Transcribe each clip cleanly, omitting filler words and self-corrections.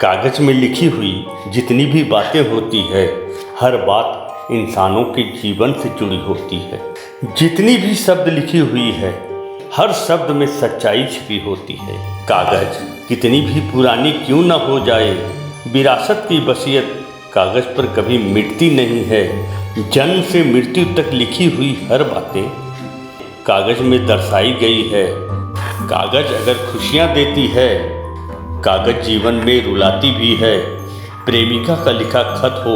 कागज में लिखी हुई जितनी भी बातें होती है, हर बात इंसानों के जीवन से जुड़ी होती है। जितनी भी शब्द लिखी हुई है, हर शब्द में सच्चाई छिपी होती है। कागज कितनी भी पुरानी क्यों न हो जाए, विरासत की वसीयत कागज पर कभी मिटती नहीं है। जन्म से मृत्यु तक लिखी हुई हर बातें कागज में दर्शाई गई है। कागज अगर खुशियाँ देती है, कागज जीवन में रुलाती भी है। प्रेमिका का लिखा खत हो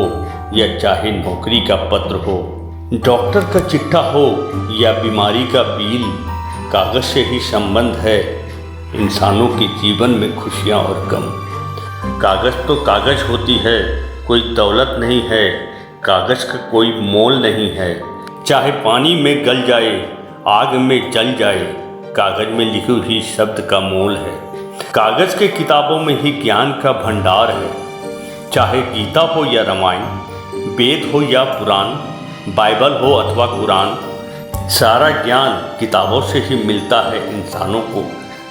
या चाहे नौकरी का पत्र हो, डॉक्टर का चिट्ठा हो या बीमारी का बिल, कागज से ही संबंध है इंसानों के जीवन में खुशियाँ और गम। कागज तो कागज होती है, कोई दौलत नहीं है। कागज का कोई मोल नहीं है। चाहे पानी में गल जाए, आग में जल जाए, कागज में लिखी हुई शब्द का मोल है। कागज के किताबों में ही ज्ञान का भंडार है। चाहे गीता हो या रामायण, वेद हो या पुराण, बाइबल हो अथवा कुरान, सारा ज्ञान किताबों से ही मिलता है इंसानों को।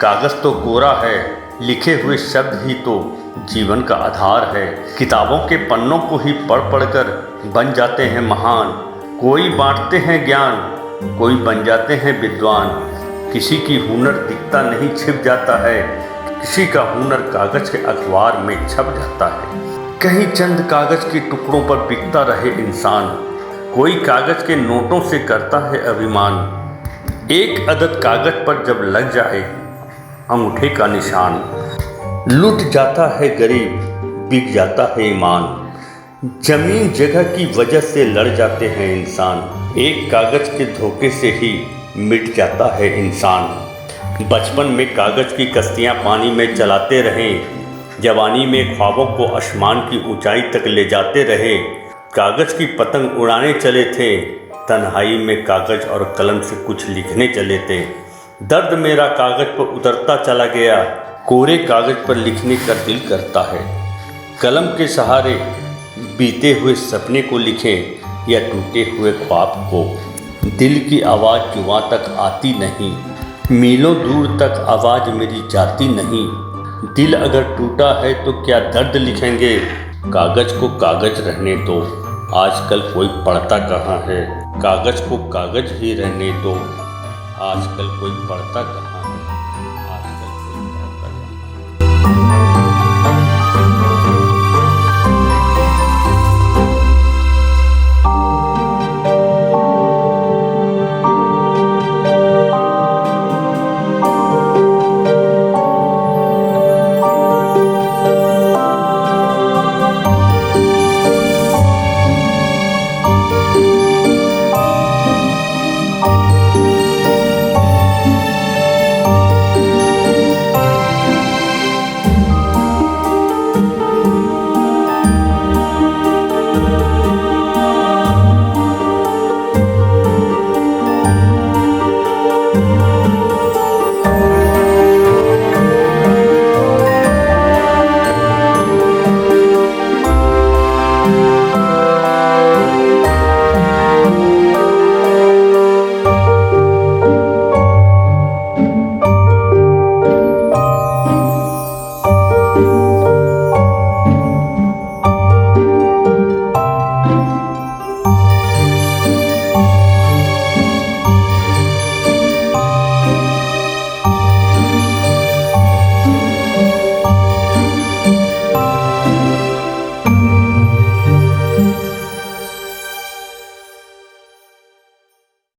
कागज तो कोरा है, लिखे हुए शब्द ही तो जीवन का आधार है। किताबों के पन्नों को ही पढ़ पढ़कर बन जाते हैं महान। कोई बांटते हैं ज्ञान, कोई बन जाते हैं विद्वान। किसी की हुनर दिखता नहीं, छिप जाता है। किसी का हुनर कागज के अखबार में छप जाता है। कहीं चंद कागज के टुकड़ों पर बिकता रहे इंसान, कोई कागज के नोटों से करता है अभिमान। एक अदद कागज पर जब लग जाए अंगूठे का निशान, लुट जाता है गरीब, बिक जाता है ईमान। जमीन जगह की वजह से लड़ जाते हैं इंसान। एक कागज के धोखे से ही मिट जाता है इंसान। बचपन में कागज की कश्तियाँ पानी में चलाते रहें, जवानी में ख्वाबों को आसमान की ऊंचाई तक ले जाते रहे। कागज की पतंग उड़ाने चले थे, तन्हाई में कागज और कलम से कुछ लिखने चले थे। दर्द मेरा कागज पर उतरता चला गया, कोरे कागज पर लिखने का दिल करता है। कलम के सहारे बीते हुए सपने को लिखें या टूटे हुए ख्वाब को। दिल की आवाज़ जुबां तक आती नहीं, मीलों दूर तक आवाज़ मेरी जाती नहीं। दिल अगर टूटा है तो क्या दर्द लिखेंगे, कागज को कागज रहने दो। आजकल कोई पढ़ता कहाँ है, कागज को कागज ही रहने दो। आजकल कोई पढ़ता कहाँ